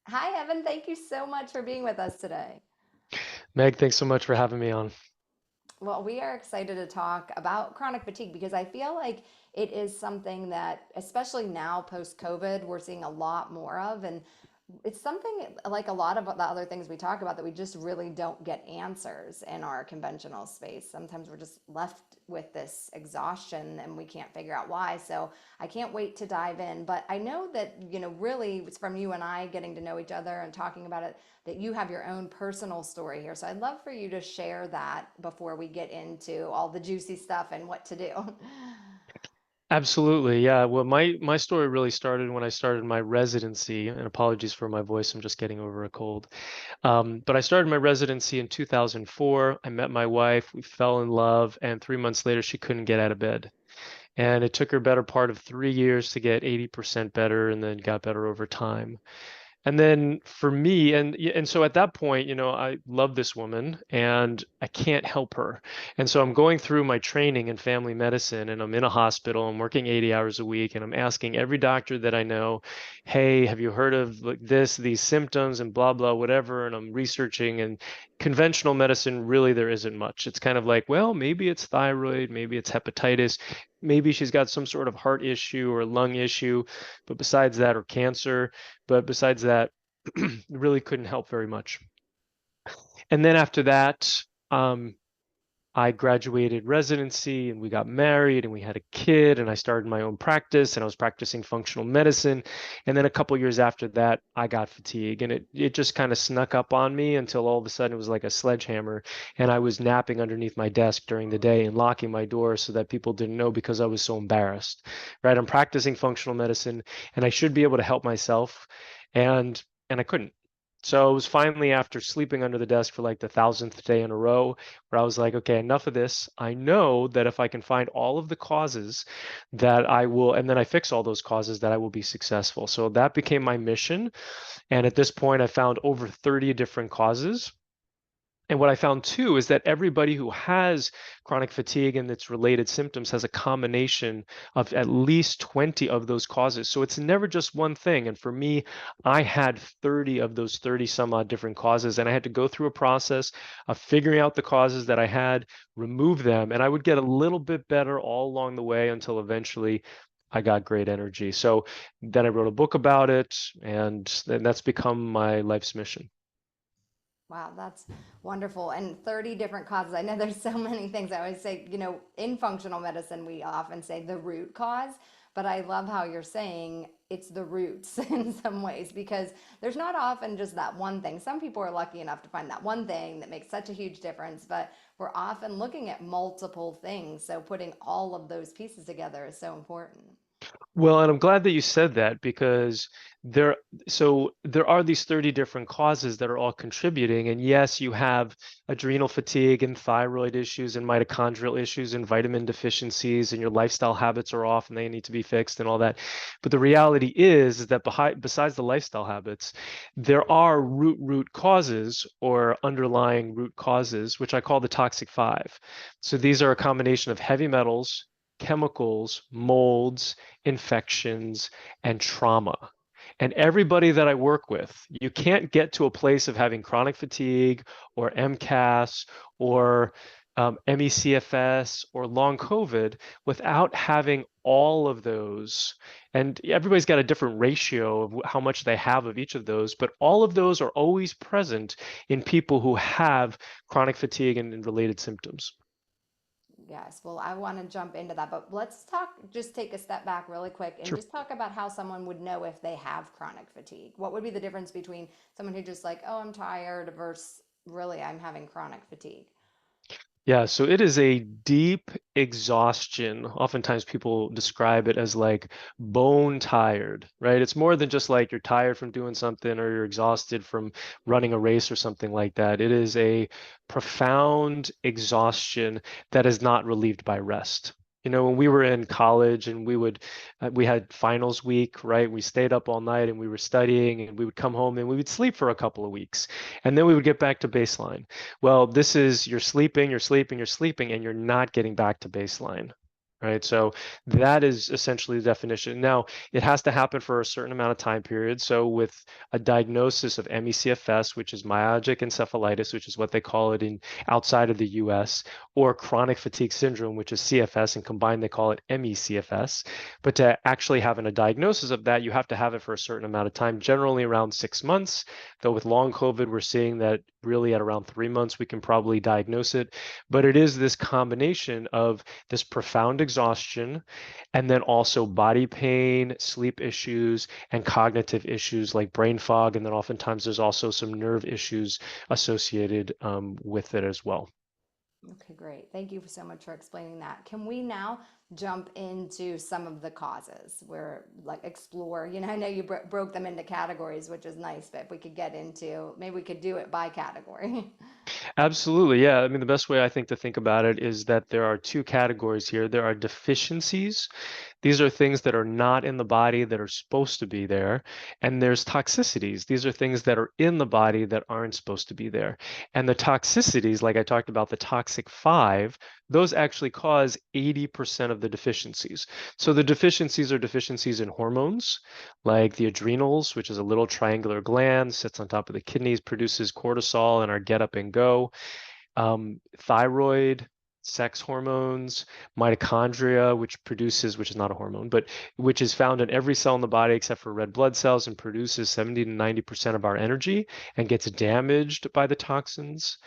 Hi, Evan. Thank you so much for being with us today. Meg, thanks so much for having me on. Well, we are excited to talk about chronic fatigue because I feel like it is something that, especially now post COVID, we're seeing a lot more of. And it's something like a lot of the other things we talk about that we just really don't get answers in our conventional space. Sometimes we're just left with this exhaustion and we can't figure out why. So I can't wait to dive in. But I know that, really it's from you and I getting to know each other and talking about it that you have your own personal story here. So I'd love for you to share that before we get into all the juicy stuff and what to do. Absolutely, yeah. Well, my story really started when I started my residency, and apologies for my voice, I'm just getting over a cold. But I started my residency in 2004. I met my wife, we fell in love, and 3 months later, she couldn't get out of bed. And it took her better part of 3 years to get 80% better, and then got better over time. And then for me, and so at that point, I love this woman and I can't help her. And so I'm going through my training in family medicine and I'm in a hospital. I'm working 80 hours a week and I'm asking every doctor that I know, hey, have you heard of like this, these symptoms and blah, blah, whatever. And I'm researching and conventional medicine, really, there isn't much. It's kind of like, well, maybe it's thyroid, maybe it's hepatitis, maybe she's got some sort of heart issue or lung issue, but besides that, or cancer. But besides that, really couldn't help very much. And then after that, um, I graduated residency and we got married and we had a kid and I started my own practice and I was practicing functional medicine. And then a couple years after that, I got fatigue and it just kind of snuck up on me until all of a sudden it was like a sledgehammer and I was napping underneath my desk during the day and locking my door so that people didn't know because I was so embarrassed, right? I'm practicing functional medicine and I should be able to help myself and I couldn't. So it was finally after sleeping under the desk for like the thousandth day in a row where I was like, okay, enough of this. I know that if I can find all of the causes that I will, and then I fix all those causes, that I will be successful. So that became my mission. And at this point, I found over 30 different causes. And what I found too is that everybody who has chronic fatigue and its related symptoms has a combination of at least 20 of those causes. So it's never just one thing. And for me, I had 30 of those 30 some odd different causes. And I had to go through a process of figuring out the causes that I had, remove them, and I would get a little bit better all along the way until eventually I got great energy. So then I wrote a book about it, and then that's become my life's mission. Wow, that's wonderful. And 30 different causes. I know there's so many things. I always say, in functional medicine, we often say the root cause, but I love how you're saying it's the roots in some ways because there's not often just that one thing. Some people are lucky enough to find that one thing that makes such a huge difference, but we're often looking at multiple things. So putting all of those pieces together is so important. Well, and I'm glad that you said that because there, so there are these 30 different causes that are all contributing. And yes, you have adrenal fatigue and thyroid issues and mitochondrial issues and vitamin deficiencies, and your lifestyle habits are off and they need to be fixed and all that. But the reality is that besides the lifestyle habits, there are root causes or underlying root causes, which I call the toxic five. So these are a combination of heavy metals, chemicals, molds, infections, and trauma. And everybody that I work with, you can't get to a place of having chronic fatigue or MCAS or MECFS or long COVID without having all of those. And everybody's got a different ratio of how much they have of each of those, but all of those are always present in people who have chronic fatigue and related symptoms. Yes, well, I want to jump into that, but let's talk, just take a step back really quick and Sure. just talk about how someone would know if they have chronic fatigue. What would be the difference between someone who just like, oh, I'm tired versus really I'm having chronic fatigue? Yeah, so it is a deep exhaustion. Oftentimes people describe it as like bone tired, right? It's more than just like you're tired from doing something or you're exhausted from running a race or something like that. It is a profound exhaustion that is not relieved by rest. When we were in college and we had finals week, right? We stayed up all night and we were studying and we would come home and we would sleep for a couple of weeks and then we would get back to baseline. Well, this is you're sleeping, you're sleeping, you're sleeping, and you're not getting back to baseline. right? So that is essentially the definition. Now, it has to happen for a certain amount of time period. So with a diagnosis of ME/CFS, which is myalgic encephalitis, which is what they call it in outside of the US, or chronic fatigue syndrome, which is CFS, and combined they call it ME/CFS. But to actually having a diagnosis of that, you have to have it for a certain amount of time, generally around 6 months. Though with long COVID, we're seeing that really at around 3 months, we can probably diagnose it. But it is this combination of this profound exhaustion and then also body pain, sleep issues, and cognitive issues like brain fog. And then oftentimes there's also some nerve issues associated with it as well. Okay, great. Thank you so much for explaining that. Can we now jump into some of the causes where, like, explore? I know you broke them into categories, which is nice, but if we could get into, maybe we could do it by category. Absolutely. Yeah. I mean, the best way I think to think about it is that there are two categories here. There are deficiencies. These are things that are not in the body that are supposed to be there. And there's toxicities. These are things that are in the body that aren't supposed to be there. And the toxicities, like I talked about, the toxic five, those actually cause 80% of the deficiencies. So the deficiencies are deficiencies in hormones, like the adrenals, which is a little triangular gland, sits on top of the kidneys, produces cortisol and our get up and go. Thyroid, sex hormones, mitochondria, which is not a hormone, but which is found in every cell in the body except for red blood cells and produces 70 to 90% of our energy and gets damaged by the toxins.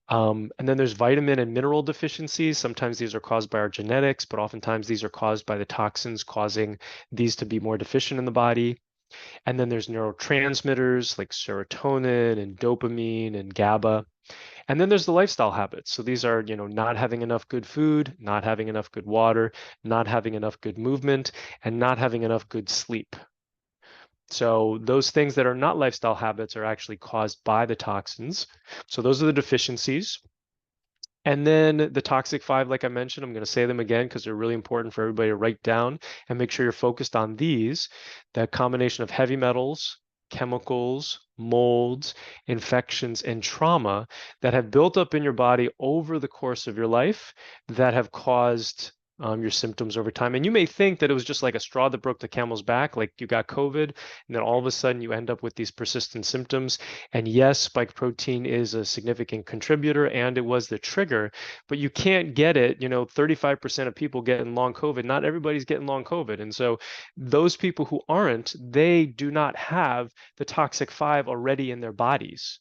And then there's vitamin and mineral deficiencies. Sometimes these are caused by our genetics, but oftentimes these are caused by the toxins causing these to be more deficient in the body. And then there's neurotransmitters like serotonin and dopamine and GABA. And then there's the lifestyle habits. So these are, not having enough good food, not having enough good water, not having enough good movement, and not having enough good sleep. So those things that are not lifestyle habits are actually caused by the toxins. So those are the deficiencies. And then the toxic five, like I mentioned, I'm going to say them again because they're really important for everybody to write down and make sure you're focused on these. That combination of heavy metals, chemicals, molds, infections, and trauma that have built up in your body over the course of your life that have caused your symptoms over time. And you may think that it was just like a straw that broke the camel's back, like you got COVID, and then all of a sudden you end up with these persistent symptoms. And yes, spike protein is a significant contributor and it was the trigger, but you can't get it. 35% of people getting long COVID. Not everybody's getting long COVID. And so those people who aren't, they do not have the toxic five already in their bodies.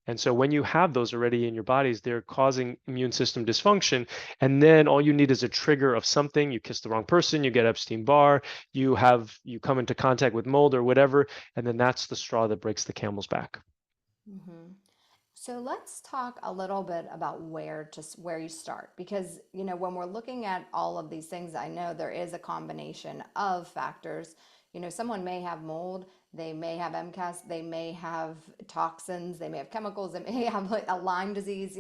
And so when you have those already in your bodies, they're causing immune system dysfunction. And then all you need is a trigger of something. You kiss the wrong person, you get Epstein-Barr, you come into contact with mold or whatever, and then that's the straw that breaks the camel's back. Mhm. So let's talk a little bit about where you start, because when we're looking at all of these things, I know there is a combination of factors. Someone may have mold, they may have MCAS, they may have toxins, they may have chemicals, they may have like a Lyme disease,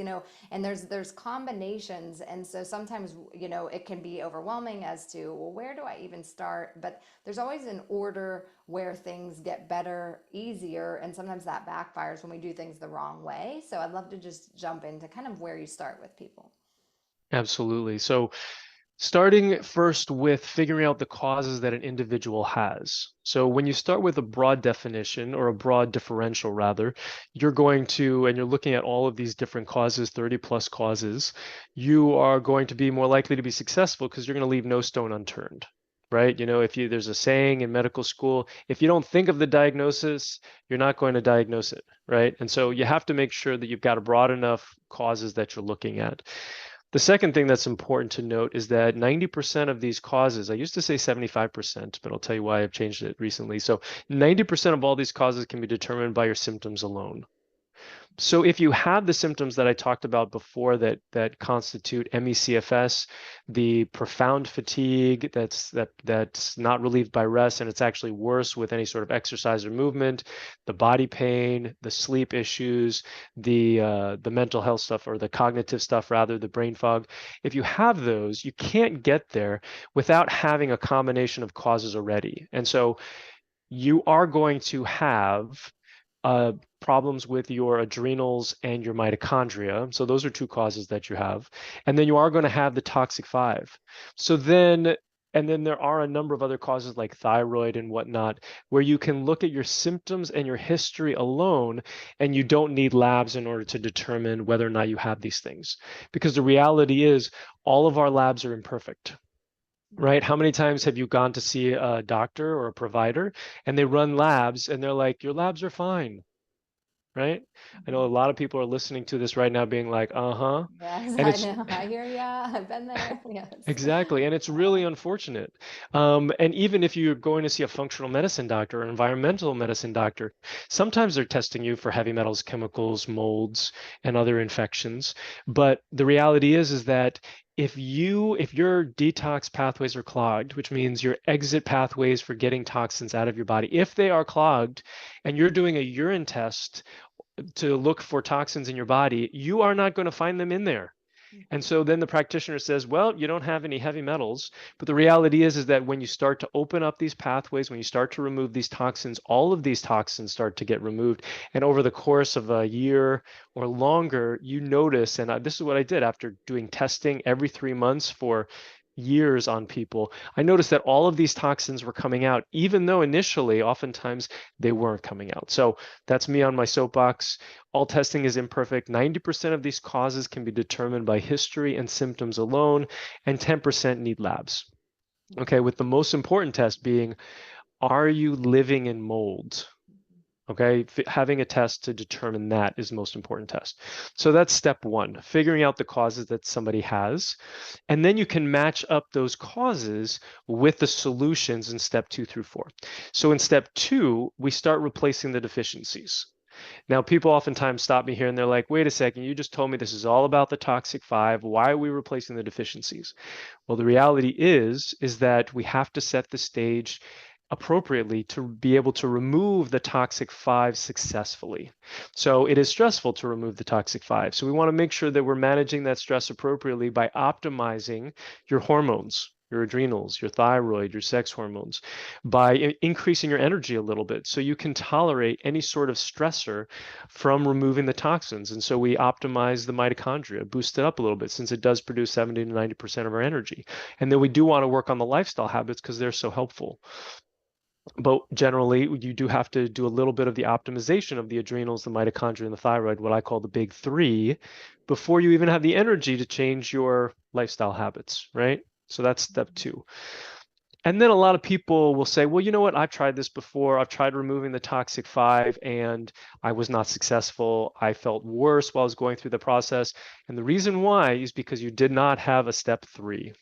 and there's combinations, and so sometimes it can be overwhelming as to, well, where do I even start? But there's always an order where things get better easier, and sometimes that backfires when we do things the wrong way. So I'd love to just jump into kind of where you start with people. Absolutely. So starting first with figuring out the causes that an individual has. So when you start with a broad definition or a broad differential rather, and you're looking at all of these different causes, 30 plus causes, you are going to be more likely to be successful because you're going to leave no stone unturned. Right? There's a saying in medical school, if you don't think of the diagnosis, you're not going to diagnose it, right? And so you have to make sure that you've got a broad enough causes that you're looking at. The second thing that's important to note is that 90% of these causes, I used to say 75%, but I'll tell you why I've changed it recently. So 90% of all these causes can be determined by your symptoms alone. So if you have the symptoms that I talked about before that constitute ME/CFS, the profound fatigue that's not relieved by rest, and it's actually worse with any sort of exercise or movement, the body pain, the sleep issues, the mental health stuff or the cognitive stuff rather, the brain fog. If you have those, you can't get there without having a combination of causes already. And so you are going to have uh, problems with your adrenals and your mitochondria. So those are two causes that you have. And then you are going to have the toxic five. So then, and then there are a number of other causes like thyroid and whatnot, where you can look at your symptoms and your history alone, and you don't need labs in order to determine whether or not you have these things. Because the reality is, all of our labs are imperfect. Right? How many times have you gone to see a doctor or a provider and they run labs and they're like, your labs are fine, right? I know a Mhm. lot of people are listening to this right now being like, uh-huh. Yes, And I it's know. I hear ya. I've been there. Yes. exactly, and it's really unfortunate. And even if you're going to see a functional medicine doctor or environmental medicine doctor, sometimes they're testing you for heavy metals, chemicals, molds, and other infections. But the reality is that if your detox pathways are clogged, which means your exit pathways for getting toxins out of your body, if they are clogged, and you're doing a urine test to look for toxins in your body, you are not going to find them in there. And Mhm. so then the practitioner says, well, you don't have any heavy metals. But the reality is that when you start to open up these pathways, when you start to remove these toxins, all of these toxins start to get removed. And over the course of a year or longer, you notice, and this is what I did after doing testing every 3 months for years on people. I noticed that all of these toxins were coming out, even though initially, oftentimes, they weren't coming out. So that's me on my soapbox. All testing is imperfect. 90% of these causes can be determined by history and symptoms alone, and 10% need labs. Okay, Mhm. with the most important test being, are you living in mold? Okay, having a test to determine that is the most important test. So that's step one, figuring out the causes that somebody has. And then you can match up those causes with the solutions in step 2 through 4. So in step two, we start replacing the deficiencies. Now, people oftentimes stop me here and they're like, wait a second, you just told me this is all about the toxic five. Why are we replacing the deficiencies? Well, the reality is that we have to set the stage appropriately to be able to remove the toxic five successfully. So it is stressful to remove the toxic five. So we want to make sure that we're managing that stress appropriately by optimizing your hormones, your adrenals, your thyroid, your sex hormones, by increasing your energy a little bit so you can tolerate any sort of stressor from removing the toxins. And so we optimize the mitochondria, boost it up a little bit since it does produce 70 to 90% of our energy. And then we do want to work on the lifestyle habits because they're so helpful. But generally, you do have to do a little bit of the optimization of the adrenals, the mitochondria, and the thyroid, what I call the big three, before you even have the energy to change your lifestyle habits, right? So that's step two. And then a lot of people will say, well, you know what? I've tried this before. I've tried removing the toxic five and I was not successful. I felt worse while I was going through the process. And the reason why is because you did not have a step three.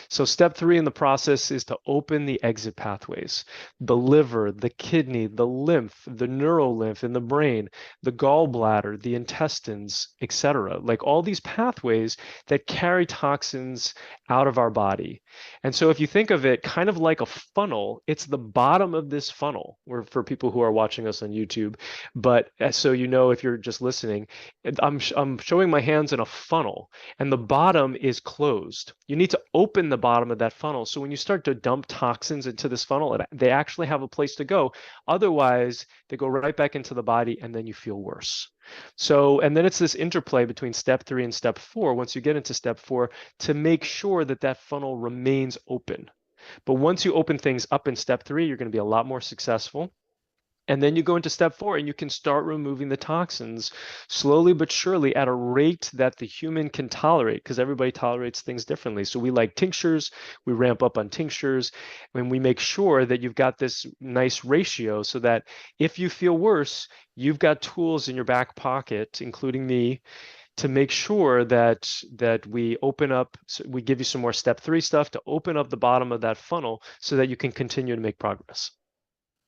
So step three in the process is to open the exit pathways, the liver, the kidney, the lymph, the neurolymph in the brain, the gallbladder, the intestines, etc. Like all these pathways that carry toxins out of our body. And so if you think of it kind of like a funnel, it's the bottom of this funnel, or for people who are watching us on YouTube. But so you know, if you're just listening, I'm showing my hands in a funnel and the bottom is closed. You need to open the bottom of that funnel. So when you start to dump toxins into this funnel, they actually have a place to go. Otherwise, they go right back into the body and then you feel worse. So, and then it's this interplay between step three and step four. Once you get into step four, to make sure that that funnel remains open. But once you open things up in step three, you're going to be a lot more successful. And then you go into step four and you can start removing the toxins slowly but surely at a rate that the human can tolerate because everybody tolerates things differently. So we like tinctures, we ramp up on tinctures, and we make sure that you've got this nice ratio so that if you feel worse, you've got tools in your back pocket, including me, to make sure that we open up, so we give you some more step three stuff to open up the bottom of that funnel so that you can continue to make progress.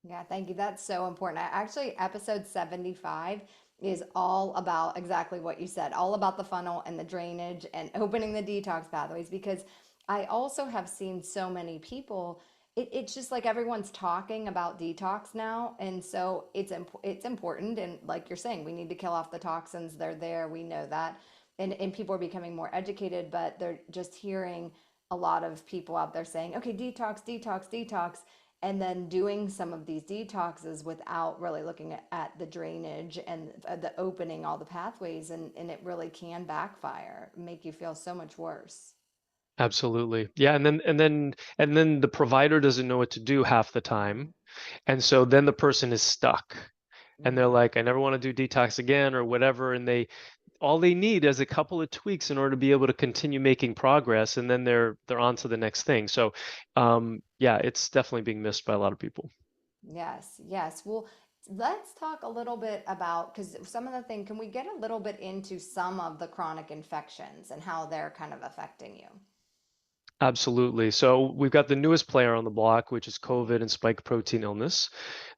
Yeah, thank you. That's so important. Actually, episode 75 is all about exactly what you said, all about the funnel and the drainage and opening the detox pathways. Because I also have seen so many people, it's just like everyone's talking about detox now. And so it's important. And like you're saying, we need to kill off the toxins. They're there. We know that. And people are becoming more educated, but they're just hearing a lot of people out there saying, okay, detox, detox, detox. and then doing some of these detoxes without really looking at the drainage and the opening all the pathways, and it really can backfire, make you feel so much worse. Absolutely. Yeah, and then the provider doesn't know what to do half the time. And so then the person is stuck. And they're Mm-hmm. like, I never want to do detox again or whatever. And they all they need is a couple of tweaks in order to be able to continue making progress, and then they're on to the next thing. So yeah, it's definitely being missed by a lot of people. Yes, yes. Well, let's talk a little bit about, because some of the thing, can we get a little bit into some of the chronic infections and how they're kind of affecting you? Absolutely. So we've got the newest player on the block, which is COVID and spike protein illness,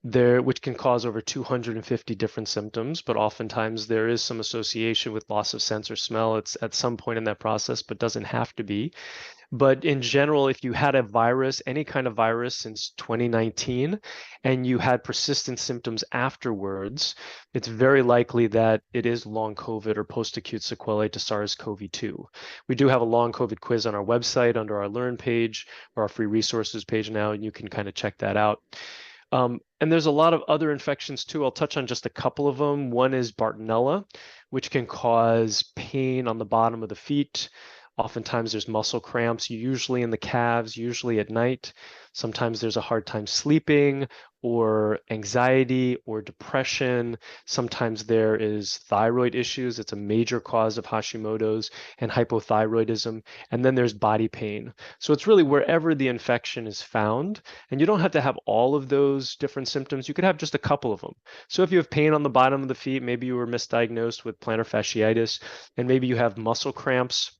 which can cause over 250 different symptoms, but oftentimes there is some association with loss of sense or smell. It's at some point in that process, but doesn't have to be. But in general, if you had a virus, any kind of virus since 2019, and you had persistent symptoms afterwards, it's very likely that it is long COVID or post-acute sequelae to SARS-CoV-2. We do have a long COVID quiz on our website under our Learn page or our free resources page now, and you can kind of check that out. And there's a lot of other infections too. I'll touch on just a couple of them. One is Bartonella, which can cause pain on the bottom of the feet. Oftentimes there's muscle cramps, usually in the calves, usually at night. Sometimes there's a hard time sleeping or anxiety or depression. Sometimes there is thyroid issues. It's a major cause of Hashimoto's and hypothyroidism. And then there's body pain. So it's really wherever the infection is found. And you don't have to have all of those different symptoms. You could have just a couple of them. So if you have pain on the bottom of the feet, maybe you were misdiagnosed with plantar fasciitis, and maybe you have muscle cramps.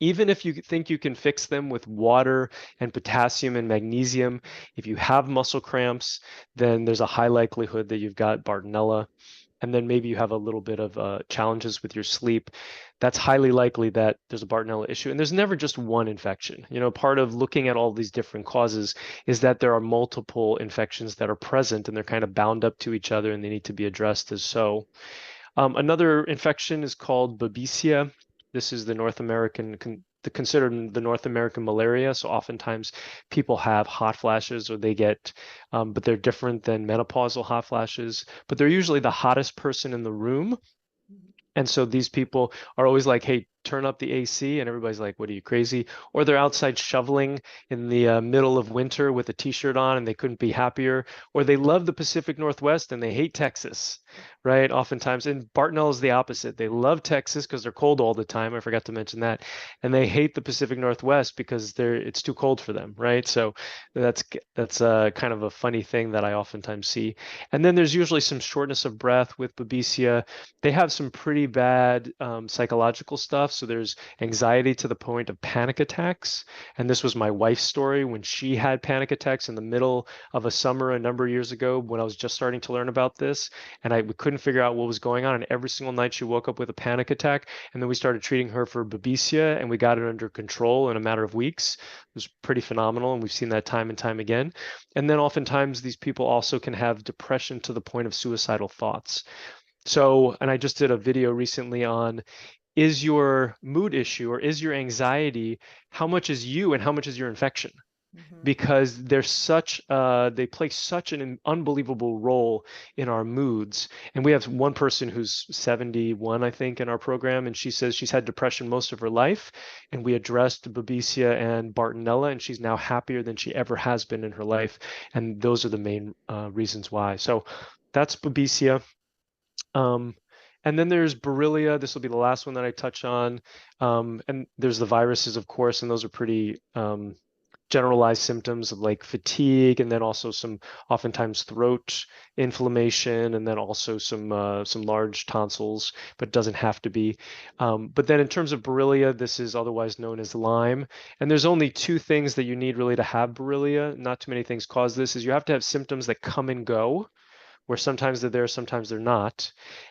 Even if you think you can fix them with water and potassium and magnesium, if you have muscle cramps, then there's a high likelihood that you've got Bartonella. And then maybe you have a little bit of challenges with your sleep. That's highly likely that there's a Bartonella issue. And there's never just one infection. Part of looking at all these different causes is that there are multiple infections that are present and they're kind of bound up to each other and they need to be addressed as so. Another infection is called Babesia. This is the North American, considered the North American malaria. So oftentimes people have hot flashes or they get, but they're different than menopausal hot flashes. But they're usually the hottest person in the room, and so these people are always like, hey, turn up the AC. And everybody's like, what are you, crazy? Or they're outside shoveling in the middle of winter with a t-shirt on and they couldn't be happier. Or they love the Pacific Northwest and they hate Texas, right? Oftentimes. And Bartonella is the opposite. They love Texas because they're cold all the time. I forgot to mention that. And they hate the Pacific Northwest because it's too cold for them, right? So that's kind of a funny thing that I oftentimes see. And then there's usually some shortness of breath with Babesia. They have some pretty bad psychological stuff. So there's anxiety to the point of panic attacks. And this was my wife's story when she had panic attacks in the middle of a summer a number of years ago when I was just starting to learn about this. And we couldn't figure out what was going on. And every single night she woke up with a panic attack. And then we started treating her for Babesia and we got it under control in a matter of weeks. It was pretty phenomenal. And we've seen that time and time again. And then oftentimes these people also can have depression to the point of suicidal thoughts. So, and I just did a video recently on, is your mood issue or is your anxiety, how much is you and how much is your infection? Mm-hmm. Because they play such an unbelievable role in our moods. And we have one person who's 71, I think, in our program, and she says she's had depression most of her life. And we addressed Babesia and Bartonella, and she's now happier than she ever has been in her life. And those are the main reasons why. So that's Babesia. Um, and then there's Borrelia. This will be the last one that I touch on. And there's the viruses, of course, and those are pretty generalized symptoms of like fatigue, and then also some oftentimes throat inflammation, and then also some large tonsils, but it doesn't have to be. But then in terms of Borrelia, this is otherwise known as Lyme. And there's only two things that you need really to have Borrelia. Not too many things cause this. Is you have to have symptoms that come and go, where sometimes they're there, sometimes they're not.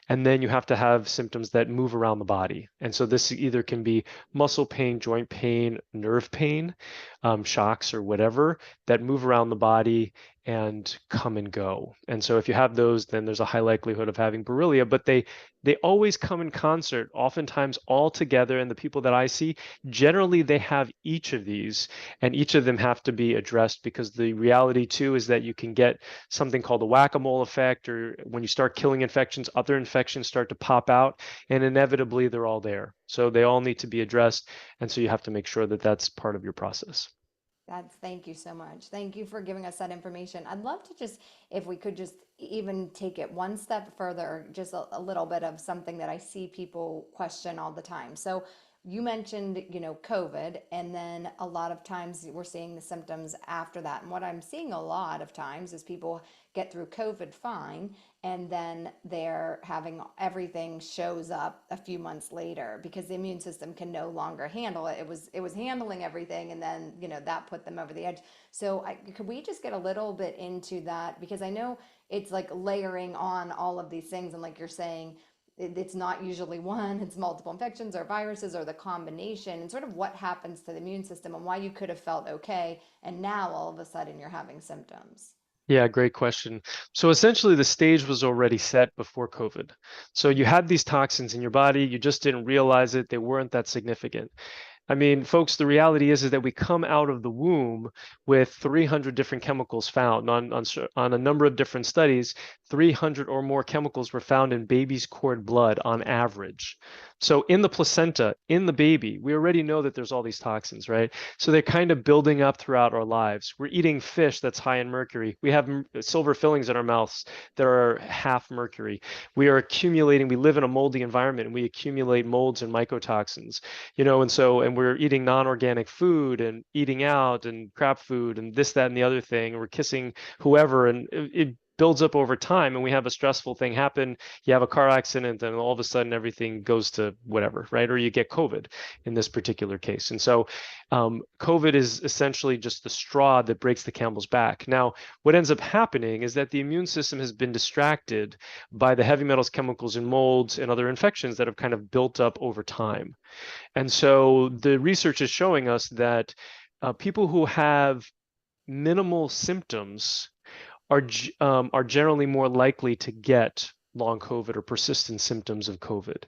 And then you have to have symptoms that move around the body. And so this either can be muscle pain, joint pain, nerve pain, shocks, or whatever that move around the body. and come and go. And so if you have those, then there's a high likelihood of having Borrelia, but they always come in concert, oftentimes all together. And the people that I see, generally they have each of these, and each of them have to be addressed, because the reality too is that you can get something called the whack-a-mole effect, or when you start killing infections, other infections start to pop out, and inevitably they're all there. So they all need to be addressed. And so you have to make sure that that's part of your process. Thank you so much. Thank you for giving us that information. I'd love to just, if we could just even take it one step further, just a little bit of something that I see people question all the time. So you mentioned, COVID, and then a lot of times we're seeing the symptoms after that. And what I'm seeing a lot of times is people get through COVID fine, and then they're having everything shows up a few months later because the immune system can no longer handle it. It was handling everything, and then that put them over the edge. So could we just get a little bit into that, because I know it's like layering on all of these things, and like you're saying, it's not usually one, it's multiple infections or viruses or the combination, and sort of what happens to the immune system and why you could have felt okay and now all of a sudden you're having symptoms. Yeah, great question. So essentially, the stage was already set before COVID. So you had these toxins in your body, you just didn't realize it, they weren't that significant. I mean, folks, the reality is that we come out of the womb with 300 different chemicals found on a number of different studies. 300 or more chemicals were found in baby's cord blood on average. So in the placenta, in the baby, we already know that there's all these toxins, right? So they're kind of building up throughout our lives. We're eating fish that's high in mercury. We have silver fillings in our mouths that are half mercury. We are accumulating, we live in a moldy environment, and we accumulate molds and mycotoxins, and we're eating non-organic food and eating out and crap food and this, that, and the other thing, and we're kissing whoever, and it builds up over time, and we have a stressful thing happen. You have a car accident, and all of a sudden everything goes to whatever, right? Or you get COVID in this particular case. And so COVID is essentially just the straw that breaks the camel's back. Now, what ends up happening is that the immune system has been distracted by the heavy metals, chemicals, and molds and other infections that have kind of built up over time. And so the research is showing us that people who have minimal symptoms are generally more likely to get long COVID or persistent symptoms of COVID.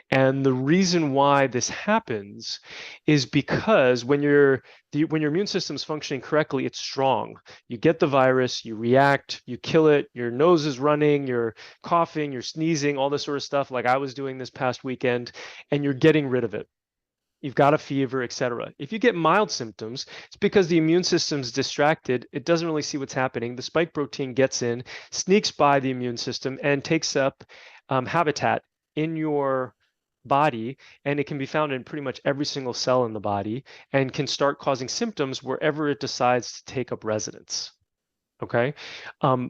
And the reason why this happens is because when your immune system is functioning correctly, it's strong. You get the virus, you react, you kill it, your nose is running, you're coughing, you're sneezing, all this sort of stuff like I was doing this past weekend, and you're getting rid of it. You've got a fever, etc. If you get mild symptoms, it's because the immune system's distracted. It doesn't really see what's happening. The spike protein gets in, sneaks by the immune system, and takes up habitat in your body, and it can be found in pretty much every single cell in the body, and can start causing symptoms wherever it decides to take up residence. Okay.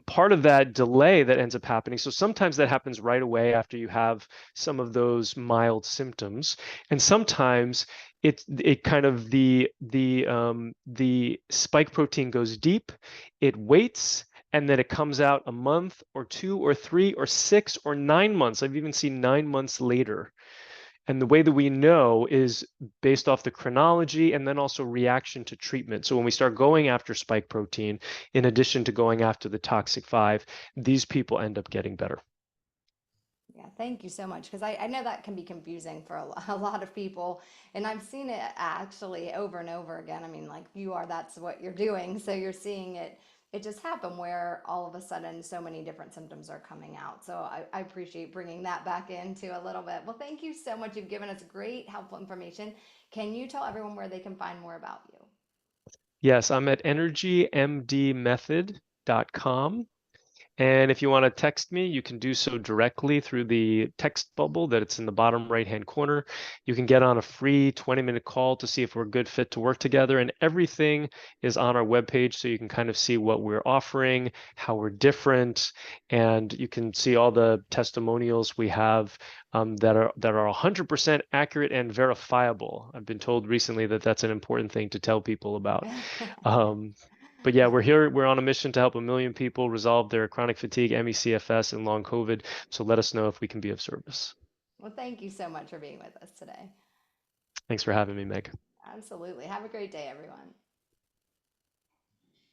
Part of that delay that ends up happening, so sometimes that happens right away after you have some of those mild symptoms, and sometimes it kind of the spike protein goes deep, it waits, and then it comes out a month or 2 or 3 or 6 or 9 months. I've even seen 9 months later. And the way that we know is based off the chronology and then also reaction to treatment. So when we start going after spike protein, in addition to going after the toxic 5, these people end up getting better. Yeah, thank you so much. Because I know that can be confusing for a lot of people. And I've seen it actually over and over again. I mean, like you are, that's what you're doing. So you're seeing it just happen where all of a sudden so many different symptoms are coming out. So I appreciate bringing that back into a little bit. Well, thank you so much. You've given us great, helpful information. Can you tell everyone where they can find more about you? Yes, I'm at energymdmethod.com. And if you want to text me, you can do so directly through the text bubble that it's in the bottom right-hand corner. You can get on a free 20-minute call to see if we're a good fit to work together. And everything is on our webpage, so you can kind of see what we're offering, how we're different, and you can see all the testimonials we have that are 100% accurate and verifiable. I've been told recently that that's an important thing to tell people about. Um, but yeah, we're here. We're on a mission to help 1 million people resolve their chronic fatigue, ME/CFS, and long COVID. So let us know if we can be of service. Well, thank you so much for being with us today. Thanks for having me, Meg. Absolutely. Have a great day, everyone.